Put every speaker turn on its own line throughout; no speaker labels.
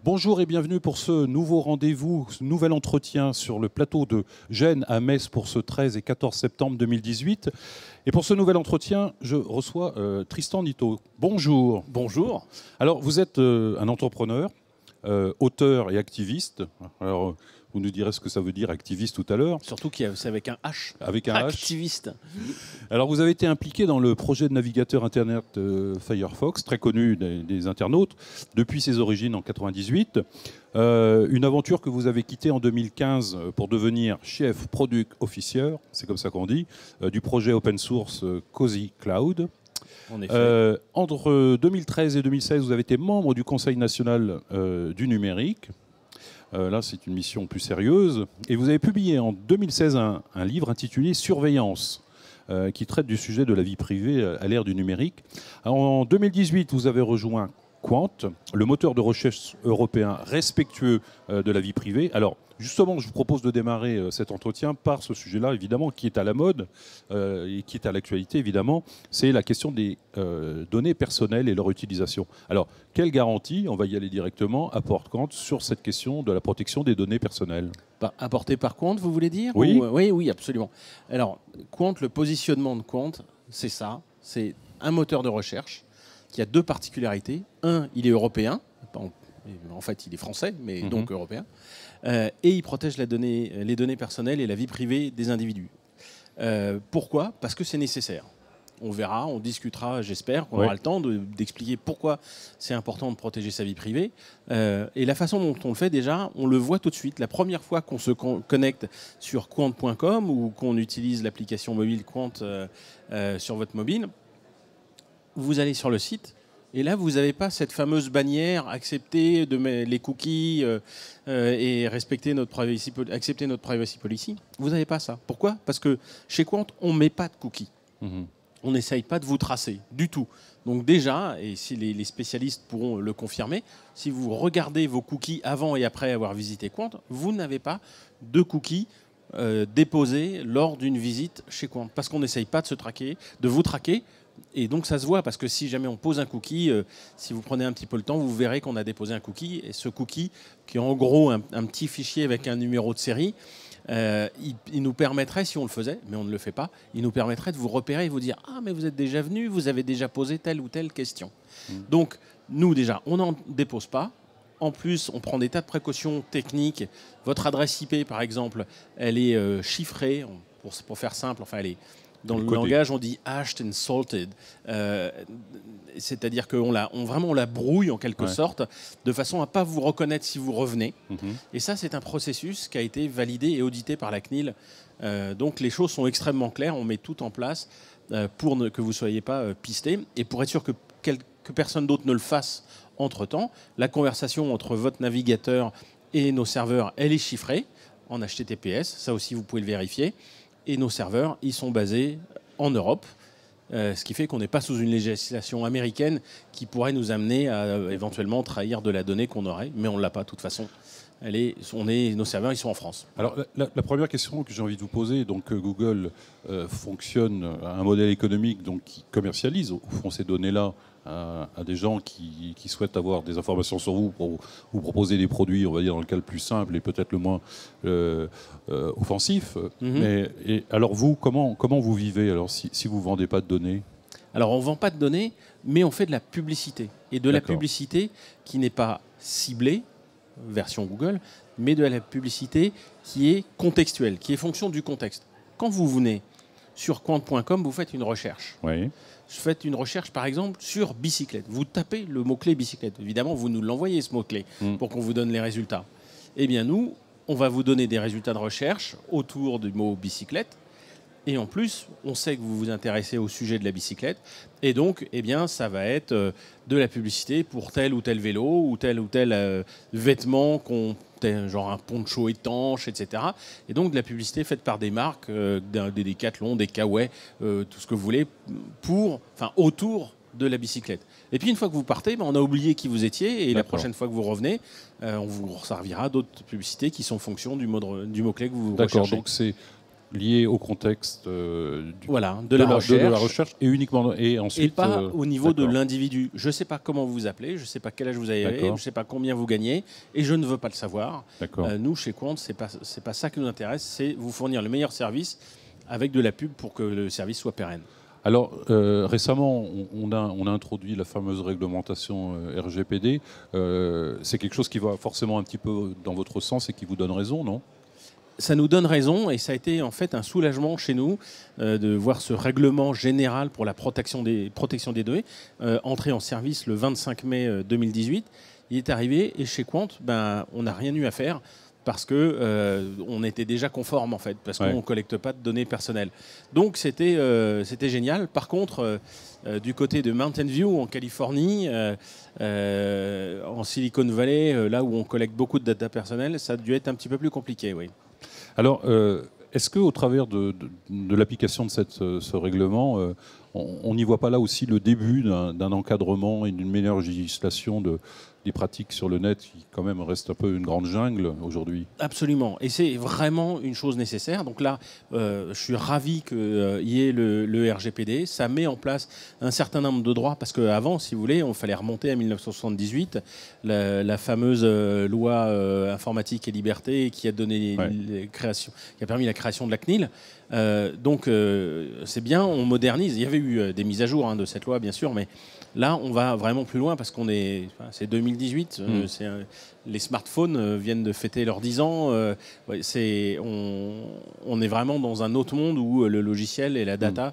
Bonjour et bienvenue pour ce nouveau rendez-vous, ce nouvel entretien sur le plateau de Gênes à Metz pour ce 13 et 14 septembre 2018. Et pour ce nouvel entretien, je reçois Tristan Nitto. Bonjour.
Bonjour.
Alors, vous êtes un entrepreneur, auteur et activiste. Alors, vous nous direz ce que ça veut dire, activiste, tout à l'heure.
Surtout c'est avec un H.
Avec un
Activiste.
Alors, vous avez été impliqué dans le projet de navigateur Internet Firefox, très connu des internautes, depuis ses origines en 1998. Une aventure que vous avez quittée en 2015 pour devenir chef product officer, c'est comme ça qu'on dit, du projet open source Cozy Cloud.
En effet.
Entre 2013 et 2016, vous avez été membre du Conseil national du numérique. Là, c'est une mission plus sérieuse. Et vous avez publié en 2016 un livre intitulé Surveillance, qui traite du sujet de la vie privée à l'ère du numérique. En 2018, vous avez rejoint Qwant, le moteur de recherche européen respectueux de la vie privée. Alors, justement, je vous propose de démarrer cet entretien par ce sujet-là, évidemment, qui est à la mode et qui est à l'actualité, évidemment. C'est la question des données personnelles et leur utilisation. Alors, quelle garantie, on va y aller directement, apporte Qwant sur cette question de la protection des données personnelles?
Apporté par Qwant, vous voulez dire?
Oui.
Oui, absolument. Alors, Qwant, le positionnement de Qwant, c'est ça. C'est un moteur de recherche qui a deux particularités. Un, il est européen. En fait, il est français, mais donc européen. Et il protège les données personnelles et la vie privée des individus. Pourquoi? Parce que c'est nécessaire. On verra, on discutera, j'espère qu'on aura le temps d'expliquer pourquoi c'est important de protéger sa vie privée. Et la façon dont on le fait déjà, on le voit tout de suite. La première fois qu'on se connecte sur Qwant.com ou qu'on utilise l'application mobile Qwant sur votre mobile, vous allez sur le site. Et là, vous n'avez pas cette fameuse bannière accepter les cookies et accepter notre privacy policy. Vous n'avez pas ça. Pourquoi? Parce que chez Qwant, on ne met pas de cookies. On n'essaye pas de vous tracer du tout. Donc déjà, et si les spécialistes pourront le confirmer, si vous regardez vos cookies avant et après avoir visité Qwant, vous n'avez pas de cookies déposés lors d'une visite chez Qwant. Parce qu'on n'essaye pas de vous traquer. Et donc ça se voit parce que si jamais on pose un cookie, si vous prenez un petit peu le temps, vous verrez qu'on a déposé un cookie. Et ce cookie, qui est en gros un petit fichier avec un numéro de série, il nous permettrait, si on le faisait, mais on ne le fait pas, il nous permettrait de vous repérer et vous dire « Ah, mais vous êtes déjà venu, vous avez déjà posé telle ou telle question. Donc nous déjà, on n'en dépose pas. En plus, on prend des tas de précautions techniques. Votre adresse IP, par exemple, elle est chiffrée, pour faire simple, enfin elle est... Dans le langage, on dit hashed and salted, c'est-à-dire qu'on la brouille en quelque sorte, de façon à ne pas vous reconnaître si vous revenez. Et ça, c'est un processus qui a été validé et audité par la CNIL. Donc les choses sont extrêmement claires, on met tout en place pour que vous ne soyez pas pisté. Et pour être sûr que personne d'autre ne le fasse entre-temps, la conversation entre votre navigateur et nos serveurs, elle est chiffrée en HTTPS, ça aussi vous pouvez le vérifier. Et nos serveurs, ils sont basés en Europe, ce qui fait qu'on n'est pas sous une législation américaine qui pourrait nous amener à éventuellement trahir de la donnée qu'on aurait, mais on ne l'a pas de toute façon. Nos serveurs, ils sont en France.
Alors, la première question que j'ai envie de vous poser, donc Google fonctionne à un modèle économique donc, qui commercialise au fond ces données-là à des gens qui souhaitent avoir des informations sur vous pour vous proposer des produits, on va dire dans le cas le plus simple et peut-être le moins offensif. Alors vous, comment vous vivez alors si vous ne vendez pas de données?
Alors on ne vend pas de données, mais on fait de la publicité. Et de la publicité qui n'est pas ciblée, version Google, mais de la publicité qui est contextuelle, qui est fonction du contexte. Quand vous venez sur Qwant.com, vous faites une recherche.
Oui.
Vous faites une recherche, par exemple, sur bicyclette. Vous tapez le mot-clé bicyclette. Évidemment, vous nous l'envoyez, ce mot-clé, pour qu'on vous donne les résultats. Eh bien, nous, on va vous donner des résultats de recherche autour du mot bicyclette. Et en plus, on sait que vous vous intéressez au sujet de la bicyclette. Et donc, eh bien, ça va être de la publicité pour tel ou tel vélo ou tel vêtement, genre un poncho étanche, etc. Et donc, de la publicité faite par des marques, des Decathlon, des Kawaii, tout ce que vous voulez, autour de la bicyclette. Et puis, une fois que vous partez, on a oublié qui vous étiez. Et la prochaine fois que vous revenez, on vous servira d'autres publicités qui sont en fonction du mot-clé que vous recherchez.
Donc c'est lié au contexte
voilà, de la
recherche et uniquement et ensuite
et pas au niveau de l'individu. Je ne sais pas comment vous vous appelez, je ne sais pas quel âge vous avez, je ne sais pas combien vous gagnez et je ne veux pas le savoir. Nous, chez Quant, c'est pas ça qui nous intéresse, c'est vous fournir le meilleur service avec de la pub pour que le service soit pérenne.
Alors, récemment, on a introduit la fameuse réglementation RGPD. C'est quelque chose qui va forcément un petit peu dans votre sens et qui vous donne raison, non ?
Ça nous donne raison et ça a été en fait un soulagement chez nous de voir ce règlement général pour la protection des données entrer en service le 25 mai 2018. Il est arrivé et chez Quant, on n'a rien eu à faire parce qu'on était déjà conforme en fait, parce qu'on ne collecte pas de données personnelles. Donc c'était génial. Par contre, du côté de Mountain View en Californie, en Silicon Valley, là où on collecte beaucoup de data personnelles, ça a dû être un petit peu plus compliqué, oui.
Alors, est-ce qu'au travers de l'application de ce règlement, on n'y voit pas là aussi le début d'un encadrement et d'une meilleure législation des pratiques sur le net qui quand même reste un peu une grande jungle aujourd'hui ?
Absolument. Et c'est vraiment une chose nécessaire. Donc là, je suis ravi qu'il y ait le RGPD. Ça met en place un certain nombre de droits parce qu'avant, si vous voulez, il fallait remonter à 1978, la fameuse loi informatique et liberté qui a donné qui a permis la création de la CNIL. Donc c'est bien, on modernise. Il y avait eu des mises à jour de cette loi, bien sûr, mais là, on va vraiment plus loin parce c'est 2018. Les smartphones viennent de fêter leurs 10 ans. On est vraiment dans un autre monde où le logiciel et la data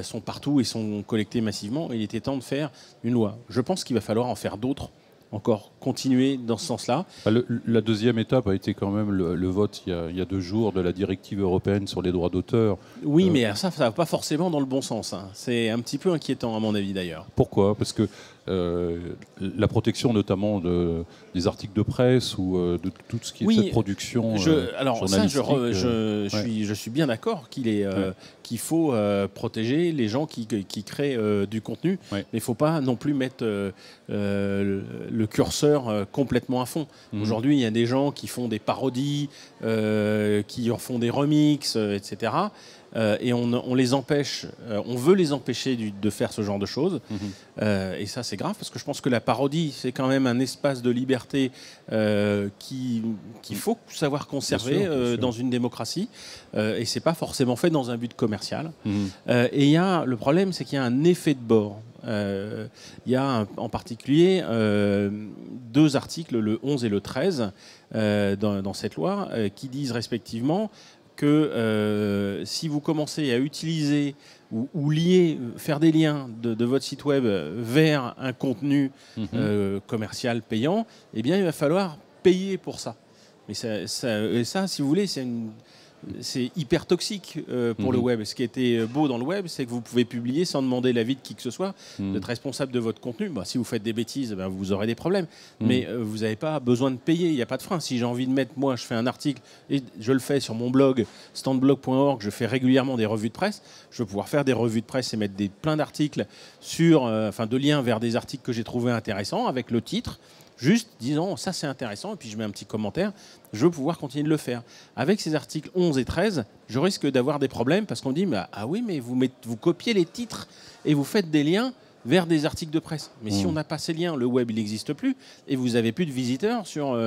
sont partout et sont collectés massivement. Il était temps de faire une loi. Je pense qu'il va falloir en faire d'autres. Encore continuer dans ce sens-là.
La deuxième étape a été quand même le vote il y a 2 jours de la directive européenne sur les droits d'auteur.
Oui, mais ça ne va pas forcément dans le bon sens. C'est un petit peu inquiétant à mon avis d'ailleurs.
Pourquoi ? Parce que la protection notamment des articles de presse ou de tout ce qui est cette production journalistique.
Je suis bien d'accord qu'il faut protéger les gens qui créent du contenu, mais il ne faut pas non plus mettre le curseur complètement à fond. Aujourd'hui, il y a des gens qui font des parodies, qui en font des remixes, etc. Et on les empêche, on veut les empêcher de faire ce genre de choses. Et ça, c'est grave parce que je pense que la parodie, c'est quand même un espace de liberté qu'il faut savoir conserver bien sûr. Dans une démocratie. Et c'est pas forcément fait dans un but commercial. Et le problème, c'est qu'il y a un effet de bord. Il y a en particulier 2 articles, le 11 et le 13, dans cette loi, qui disent respectivement que si vous commencez à utiliser ou lier, faire des liens de votre site web vers un contenu commercial payant, eh bien, il va falloir payer pour ça. Mais ça, si vous voulez, c'est hyper toxique pour le web. Ce qui était beau dans le web, c'est que vous pouvez publier sans demander l'avis de qui que ce soit, d'être responsable de votre contenu. Si vous faites des bêtises, vous aurez des problèmes. Mais vous n'avez pas besoin de payer, il n'y a pas de frein. Si j'ai envie de mettre, moi, je fais un article, et je le fais sur mon blog, standblog.org, je fais régulièrement des revues de presse. Je vais pouvoir faire des revues de presse et mettre plein d'articles de liens vers des articles que j'ai trouvés intéressants, avec le titre. Juste disant, ça c'est intéressant, et puis je mets un petit commentaire, je veux pouvoir continuer de le faire. Avec ces articles 11 et 13, je risque d'avoir des problèmes parce qu'on dit, ah oui, mais vous copiez les titres et vous faites des liens vers des articles de presse. Mais si on n'a pas ces liens, le web il n'existe plus et vous n'avez plus de visiteurs sur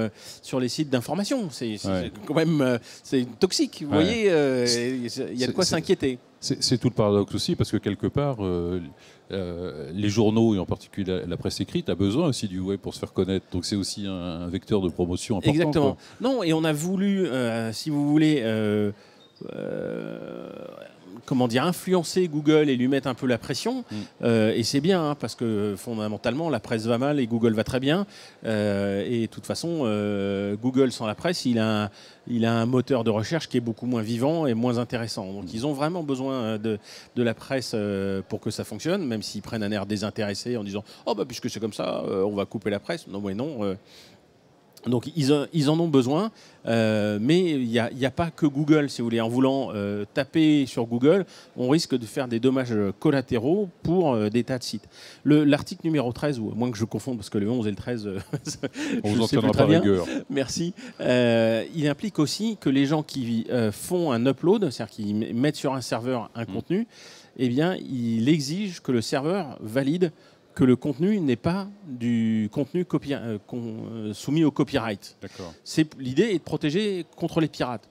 les sites d'information. C'est quand même c'est toxique. Vous voyez, il y a de quoi s'inquiéter.
C'est tout le paradoxe aussi parce que quelque part, les journaux et en particulier la presse écrite a besoin aussi du web pour se faire connaître. Donc c'est aussi un vecteur de promotion important.
Exactement. Non, et on a voulu, si vous voulez, influencer Google et lui mettre un peu la pression. Et c'est bien, parce que fondamentalement, la presse va mal et Google va très bien. Et de toute façon, Google sans la presse, il a un moteur de recherche qui est beaucoup moins vivant et moins intéressant. Donc ils ont vraiment besoin de la presse pour que ça fonctionne, même s'ils prennent un air désintéressé en disant « Oh, puisque c'est comme ça, on va couper la presse ». Non, mais non. Donc ils en ont besoin, mais il n'y a pas que Google, si vous voulez. En voulant taper sur Google, on risque de faire des dommages collatéraux pour des tas de sites. L'article numéro 13, ou à moins que je confonde, parce que le 11 et le 13,
on vous en tiendra par rigueur.
Merci. Il implique aussi que les gens qui font un upload, c'est-à-dire qui mettent sur un serveur un contenu, eh bien, il exige que le serveur valide que le contenu n'est pas du contenu soumis au copyright. L'idée est de protéger contre les pirates.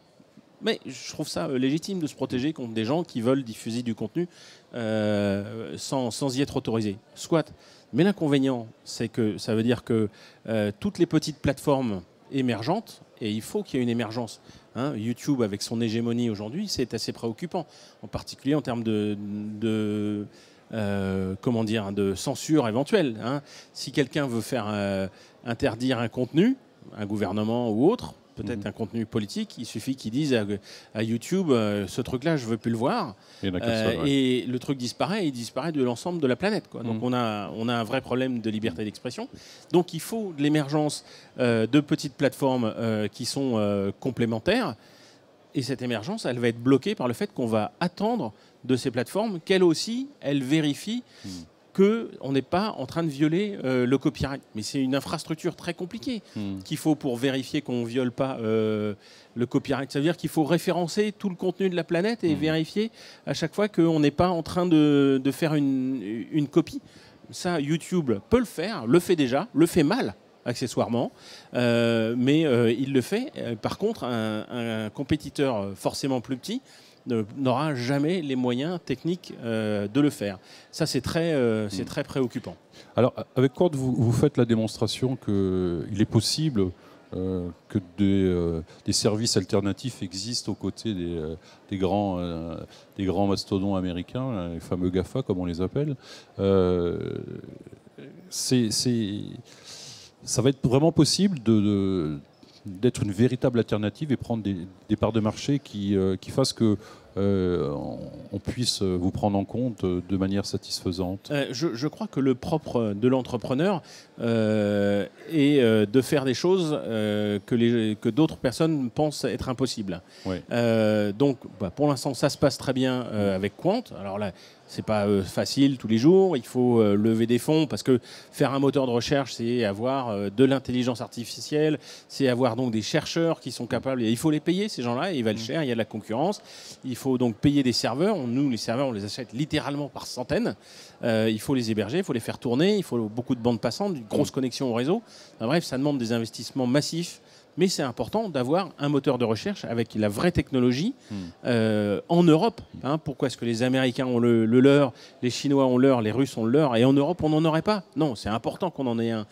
Mais je trouve ça légitime de se protéger contre des gens qui veulent diffuser du contenu sans y être autorisés. Soit. Mais l'inconvénient, c'est que ça veut dire que toutes les petites plateformes émergentes, et il faut qu'il y ait une émergence. YouTube, avec son hégémonie aujourd'hui, c'est assez préoccupant, en particulier en termes de censure éventuelle. Si quelqu'un veut faire interdire un contenu, un gouvernement ou autre, peut-être un contenu politique, il suffit qu'il dise à YouTube ce truc-là, je ne veux plus le voir. Et le truc disparaît, et il disparaît de l'ensemble de la planète, quoi. Donc on a un vrai problème de liberté d'expression. Donc il faut de l'émergence de petites plateformes qui sont complémentaires. Et cette émergence, elle va être bloquée par le fait qu'on va attendre de ces plateformes qu'elles aussi, elles vérifient qu'on n'est pas en train de violer le copyright. Mais c'est une infrastructure très compliquée qu'il faut pour vérifier qu'on ne viole pas le copyright. Ça veut dire qu'il faut référencer tout le contenu de la planète et vérifier à chaque fois qu'on n'est pas en train de faire une copie. Ça, YouTube peut le faire, le fait déjà, le fait mal, accessoirement, mais il le fait. Par contre, un compétiteur forcément plus petit n'aura jamais les moyens techniques de le faire. Ça, c'est très préoccupant.
Alors, avec Quant, vous faites la démonstration qu'il est possible que des services alternatifs existent aux côtés des grands mastodons américains, les fameux GAFA, comme on les appelle. Ça va être vraiment possible d'être une véritable alternative et prendre des parts de marché qui fassent que on puisse vous prendre en compte de manière satisfaisante.
Je crois que le propre de l'entrepreneur est de faire des choses que d'autres personnes pensent être impossibles.
Ouais.
Donc, pour l'instant, ça se passe très bien avec Quant. Alors là, c'est pas facile tous les jours. Il faut lever des fonds parce que faire un moteur de recherche, c'est avoir de l'intelligence artificielle, c'est avoir donc des chercheurs qui sont capables. Et il faut les payer, ces gens-là, et ils valent cher. Il y a de la concurrence. Il faut donc payer des serveurs. Nous, les serveurs, on les achète littéralement par centaines. Il faut les héberger, il faut les faire tourner, il faut beaucoup de bandes passantes, une grosse connexion au réseau. Enfin, bref, ça demande des investissements massifs. Mais c'est important d'avoir un moteur de recherche avec la vraie technologie en Europe. Pourquoi est-ce que les Américains ont le leur, les Chinois ont leur, les Russes ont le leur, et en Europe, on n'en aurait pas? Non, c'est important qu'on en ait un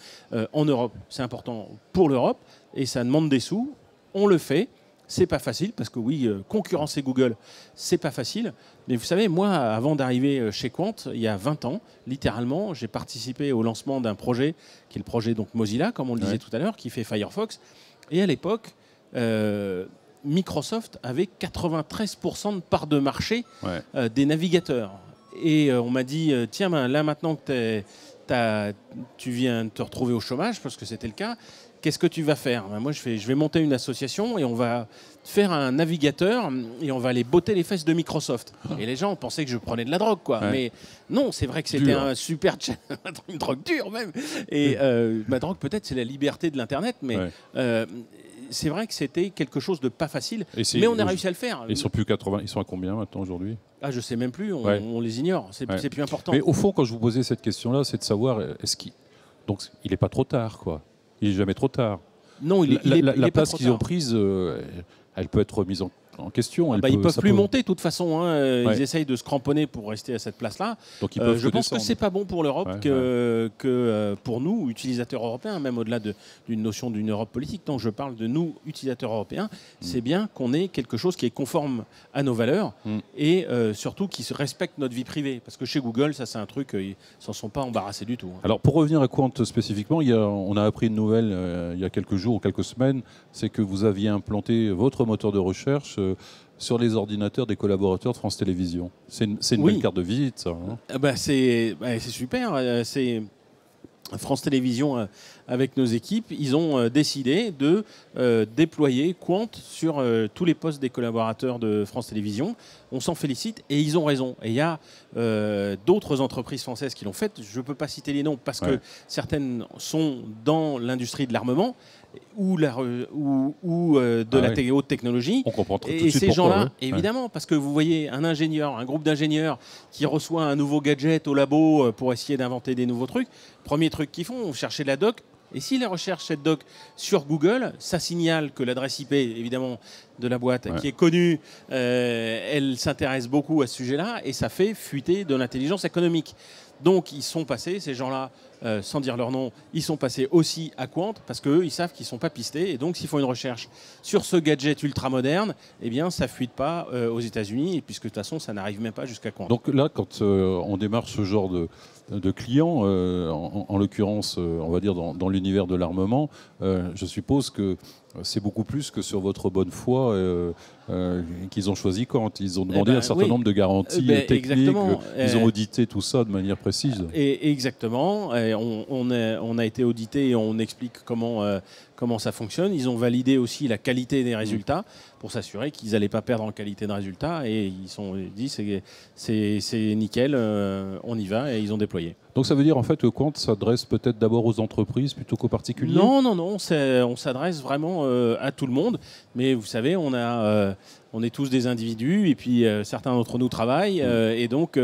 en Europe. C'est important pour l'Europe, et ça demande des sous. On le fait. C'est pas facile, parce que oui, concurrencer Google, c'est pas facile. Mais vous savez, moi, avant d'arriver chez Quant, il y a 20 ans, littéralement, j'ai participé au lancement d'un projet, qui est le projet donc Mozilla, comme on le disait tout à l'heure, qui fait Firefox. Et à l'époque, Microsoft avait 93% de part de marché des navigateurs. Et on m'a dit, tiens, là maintenant que tu viens de te retrouver au chômage, parce que c'était le cas, qu'est-ce que tu vas faire? Moi, je vais monter une association et on va faire un navigateur et on va aller botter les fesses de Microsoft. Et les gens pensaient que je prenais de la drogue, quoi. Ouais. Mais non, c'est vrai que c'était un super une drogue dure même. Et ma drogue, peut-être, c'est la liberté de l'Internet, mais c'est vrai que c'était quelque chose de pas facile. Mais on a réussi à le faire.
Ils sont plus 80. Ils sont à combien maintenant aujourd'hui?
Ah, je sais même plus. On les ignore. C'est plus important.
Mais au fond, quand je vous posais cette question-là, c'est de savoir donc il n'est pas trop tard, quoi. Il n'est jamais trop tard.
Non,
la place qu'ils ont prise, elle peut être remise en question.
Ils ne peuvent plus monter de toute façon. Ils essayent de se cramponner pour rester à cette place-là.
Donc ils peuvent
je pense que ce n'est pas bon pour l'Europe que pour nous, utilisateurs européens, même au-delà d'une notion d'une Europe politique. Donc je parle de nous, utilisateurs européens. C'est bien qu'on ait quelque chose qui est conforme à nos valeurs et surtout qui respecte notre vie privée. Parce que chez Google, ça c'est un truc, ils ne s'en sont pas embarrassés du tout.
Alors pour revenir à Quant spécifiquement, on a appris une nouvelle il y a quelques jours ou quelques semaines, c'est que vous aviez implanté votre moteur de recherche sur les ordinateurs des collaborateurs de France Télévisions. C'est une belle carte de visite, ça.
C'est super. France Télévisions avec nos équipes, ils ont décidé de déployer Quant sur tous les postes des collaborateurs de France Télévisions. On s'en félicite et ils ont raison. Et il y a d'autres entreprises françaises qui l'ont fait. Je ne peux pas citer les noms parce que certaines sont dans l'industrie de l'armement ou de la haute technologie.
On comprend tout de
et
suite
ces gens-là,
ouais.
évidemment, parce que vous voyez un ingénieur, un groupe d'ingénieurs qui reçoit un nouveau gadget au labo pour essayer d'inventer des nouveaux trucs. Premier truc qu'ils font, chercher de la doc. Et si les recherches cette doc sur Google, ça signale que l'adresse IP, évidemment, de la boîte qui est connue, elle s'intéresse beaucoup à ce sujet-là et ça fait fuiter de l'intelligence économique. Donc ils sont passés, ces gens-là, sans dire leur nom, ils sont passés aussi à Quant parce qu'eux, ils savent qu'ils ne sont pas pistés. Et donc s'ils font une recherche sur ce gadget ultra moderne, eh bien ça ne fuite pas aux États-Unis, puisque de toute façon, ça n'arrive même pas jusqu'à Quant.
Donc là, quand on démarre ce genre de clients, en l'occurrence, on va dire dans l'univers de l'armement, je suppose que c'est beaucoup plus que sur votre bonne foi qu'ils ont choisi Quant. Ils ont demandé un certain nombre de garanties techniques, ils ont audité tout ça de manière précise.
Et exactement, on a été audité et on explique comment ça fonctionne. Ils ont validé aussi la qualité des résultats pour s'assurer qu'ils n'allaient pas perdre en qualité de résultats. Et ils sont dit c'est nickel, on y va, et ils ont déployé.
Donc ça veut dire en fait que Quant s'adresse peut-être d'abord aux entreprises plutôt qu'aux particuliers?
Non, on s'adresse vraiment à tout le monde. Mais vous savez, on est tous des individus et puis certains d'entre nous travaillent et donc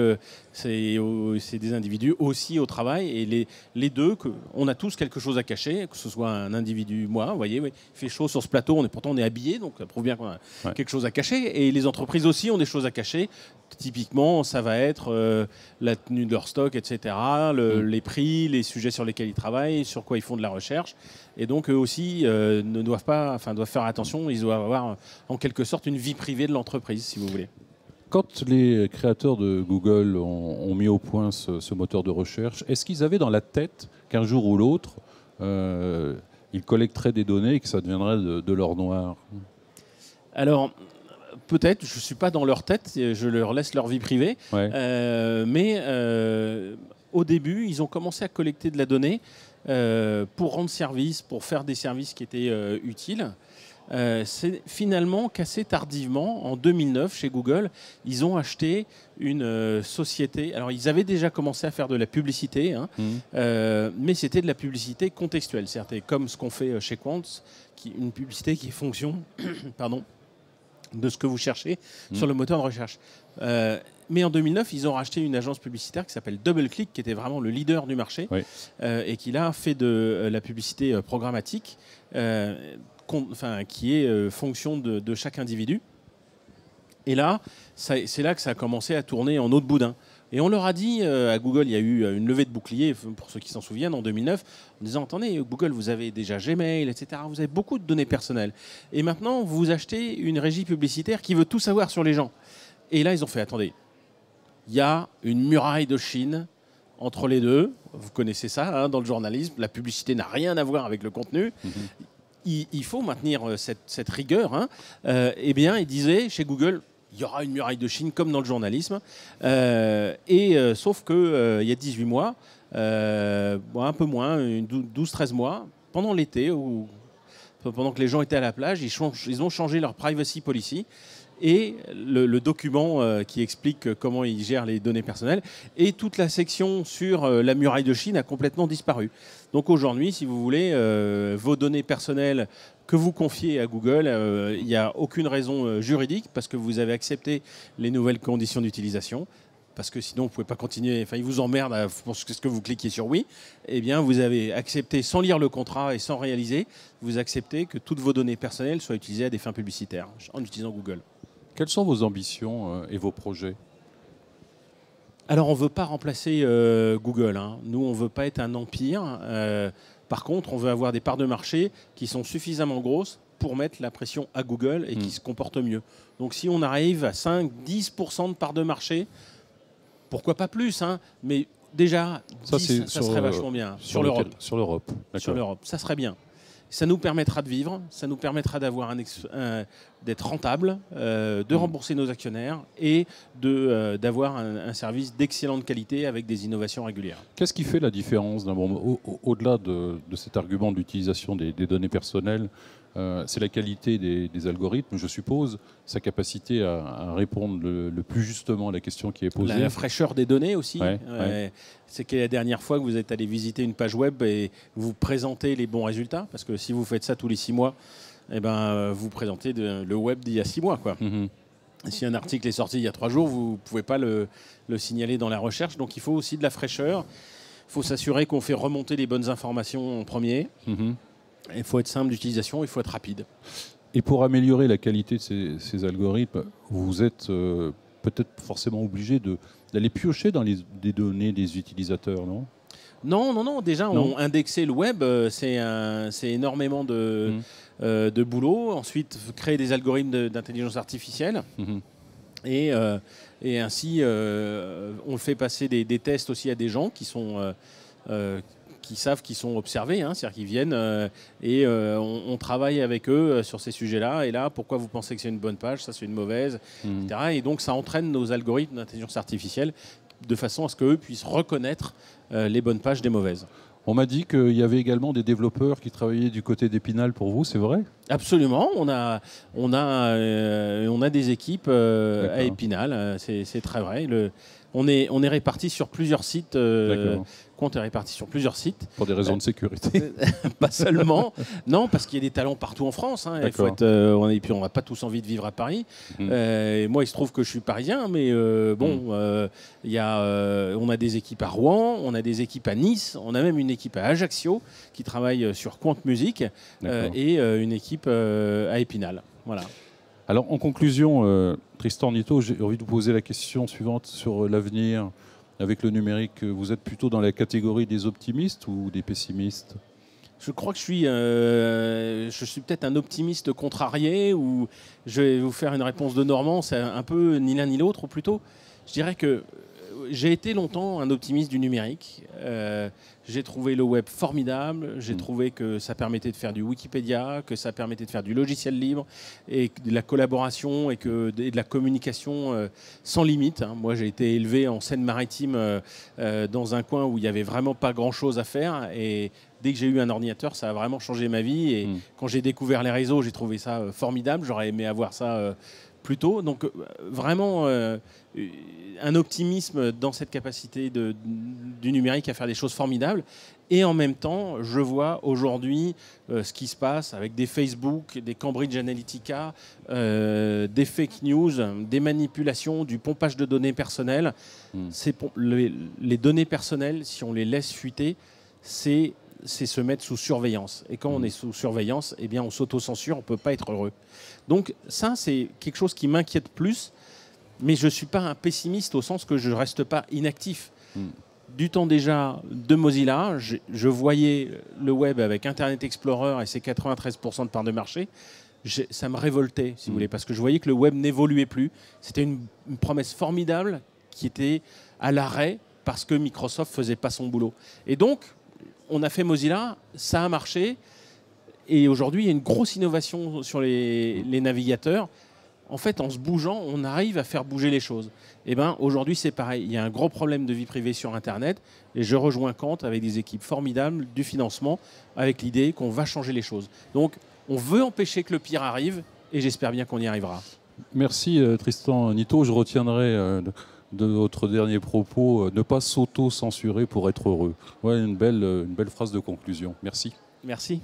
c'est des individus aussi au travail et les deux, on a tous quelque chose à cacher, que ce soit un individu, moi, vous voyez, il fait chaud sur ce plateau, pourtant on est habillé, donc ça prouve bien qu'on a quelque chose à cacher, et les entreprises aussi ont des choses à cacher. Typiquement, ça va être la tenue de leur stock, etc., les prix, les sujets sur lesquels ils travaillent, sur quoi ils font de la recherche. Et donc, eux aussi doivent faire attention. Ils doivent avoir, en quelque sorte, une vie privée de l'entreprise, si vous voulez.
Quand les créateurs de Google ont mis au point ce moteur de recherche, est-ce qu'ils avaient dans la tête qu'un jour ou l'autre, ils collecteraient des données et que ça deviendrait de l'or noir?
Alors, peut-être, je ne suis pas dans leur tête, je leur laisse leur vie privée. Mais au début, ils ont commencé à collecter de la donnée pour rendre service, pour faire des services qui étaient utiles. C'est finalement qu'assez tardivement, en 2009, chez Google, ils ont acheté une société. Alors, ils avaient déjà commencé à faire de la publicité, mais c'était de la publicité contextuelle. C'est-à-dire comme ce qu'on fait chez Quant, une publicité qui est fonction de ce que vous cherchez sur le moteur de recherche. Mais en 2009, ils ont racheté une agence publicitaire qui s'appelle DoubleClick, qui était vraiment le leader du marché, et qui là fait de la publicité programmatique, qui est fonction de chaque individu. Et là, c'est là que ça a commencé à tourner en eau de boudin. Et on leur a dit, à Google, il y a eu une levée de bouclier, pour ceux qui s'en souviennent, en 2009, en disant, attendez, Google, vous avez déjà Gmail, etc. Vous avez beaucoup de données personnelles. Et maintenant, vous achetez une régie publicitaire qui veut tout savoir sur les gens. Et là, ils ont fait, attendez, il y a une muraille de Chine entre les deux. Vous connaissez ça dans le journalisme. La publicité n'a rien à voir avec le contenu. Il faut maintenir cette rigueur. Eh bien, ils disaient, chez Google, il y aura une muraille de Chine comme dans le journalisme. Sauf qu'il y a 18 mois, un peu moins, 12-13 mois, pendant l'été, pendant que les gens étaient à la plage, ils ont changé leur privacy policy. Et le document qui explique comment ils gèrent les données personnelles et toute la section sur la muraille de Chine a complètement disparu. Donc aujourd'hui, si vous voulez, vos données personnelles que vous confiez à Google, il n'y a aucune raison juridique parce que vous avez accepté les nouvelles conditions d'utilisation. Parce que sinon, vous ne pouvez pas continuer. Enfin, ils vous emmerdent pour ce que vous cliquez sur oui. Eh bien, vous avez accepté, sans lire le contrat et sans réaliser, vous acceptez que toutes vos données personnelles soient utilisées à des fins publicitaires en utilisant Google.
Quelles sont vos ambitions et vos projets?
Alors, on ne veut pas remplacer Google. Nous, on ne veut pas être un empire. Par contre, on veut avoir des parts de marché qui sont suffisamment grosses pour mettre la pression à Google et qui se comportent mieux. Donc, si on arrive à 5-10% de parts de marché, pourquoi pas plus, mais déjà, ça serait vachement bien.
Sur l'Europe.
Sur l'Europe, ça serait bien. Ça nous permettra de vivre, ça nous permettra d'être rentable, de rembourser nos actionnaires et d'avoir un service d'excellente qualité avec des innovations régulières.
Qu'est-ce qui fait la différence au-delà de cet argument de l'utilisation des données personnelles? C'est la qualité des algorithmes, je suppose, sa capacité à répondre le plus justement à la question qui est posée.
La fraîcheur des données aussi.
Ouais.
C'est que la dernière fois que vous êtes allé visiter une page web et vous présentez les bons résultats, parce que si vous faites ça tous les 6 mois, eh ben, vous présentez le web d'il y a 6 mois. Quoi. Si un article est sorti il y a 3 jours, vous ne pouvez pas le signaler dans la recherche. Donc il faut aussi de la fraîcheur. Il faut s'assurer qu'on fait remonter les bonnes informations en premier. Il faut être simple d'utilisation, il faut être rapide.
Et pour améliorer la qualité de ces algorithmes, vous êtes peut-être forcément obligé d'aller piocher dans les données des utilisateurs, non ?
Non. Déjà, indexer le web, c'est énormément de boulot. Ensuite, créer des algorithmes d'intelligence artificielle. Et ainsi, on fait passer des tests aussi à des gens qui savent qu'ils sont observés, c'est-à-dire qu'ils viennent et on travaille avec eux sur ces sujets-là. Et là, pourquoi vous pensez que c'est une bonne page, ça c'est une mauvaise, etc. Et donc ça entraîne nos algorithmes d'intelligence artificielle de façon à ce qu'eux puissent reconnaître les bonnes pages des mauvaises.
On m'a dit qu'il y avait également des développeurs qui travaillaient du côté d'Épinal pour vous, c'est vrai ?
Absolument, on a des équipes à Épinal, c'est très vrai. On est répartis sur plusieurs sites. Quant est réparti sur plusieurs sites.
Pour des raisons de sécurité.
Pas seulement. Non, parce qu'il y a des talents partout en France. Et puis on n'a pas tous envie de vivre à Paris. Et moi, il se trouve que je suis parisien, mais on a des équipes à Rouen, on a des équipes à Nice, on a même une équipe à Ajaccio qui travaille sur Quant Musique et une équipe à Épinal. Voilà.
Alors, en conclusion, Tristan Nitto, j'ai envie de vous poser la question suivante sur l'avenir. Avec le numérique, vous êtes plutôt dans la catégorie des optimistes ou des pessimistes ?
Je crois que je suis peut-être un optimiste contrarié, ou je vais vous faire une réponse de Normand, c'est un peu ni l'un ni l'autre, ou plutôt. Je dirais que j'ai été longtemps un optimiste du numérique. J'ai trouvé le web formidable. J'ai trouvé que ça permettait de faire du Wikipédia, que ça permettait de faire du logiciel libre et de la collaboration et de la communication sans limite. Moi, j'ai été élevé en Seine-Maritime dans un coin où il n'y avait vraiment pas grand-chose à faire. Et dès que j'ai eu un ordinateur, ça a vraiment changé ma vie. Et quand j'ai découvert les réseaux, j'ai trouvé ça formidable. J'aurais aimé avoir ça plus tôt. Donc, vraiment un optimisme dans cette capacité du numérique à faire des choses formidables. Et en même temps, je vois aujourd'hui ce qui se passe avec des Facebook, des Cambridge Analytica, des fake news, des manipulations, du pompage de données personnelles. Les données personnelles, si on les laisse fuiter, c'est se mettre sous surveillance. Et quand on est sous surveillance, eh bien, on s'auto-censure, on ne peut pas être heureux. Donc ça, c'est quelque chose qui m'inquiète plus. Mais je ne suis pas un pessimiste au sens que je ne reste pas inactif. Du temps déjà de Mozilla, je voyais le web avec Internet Explorer et ses 93% de part de marché. Ça me révoltait, si vous voulez, parce que je voyais que le web n'évoluait plus. C'était une promesse formidable qui était à l'arrêt parce que Microsoft ne faisait pas son boulot. Et donc, on a fait Mozilla, ça a marché. Et aujourd'hui, il y a une grosse innovation sur les navigateurs. En fait, en se bougeant, on arrive à faire bouger les choses. Et ben, aujourd'hui, c'est pareil. Il y a un gros problème de vie privée sur Internet. Et je rejoins Quant avec des équipes formidables, du financement, avec l'idée qu'on va changer les choses. Donc, on veut empêcher que le pire arrive, et j'espère bien qu'on y arrivera.
Merci Tristan Nitto. Je retiendrai de votre dernier propos, ne pas s'auto-censurer pour être heureux. Ouais, une belle phrase de conclusion. Merci.
Merci.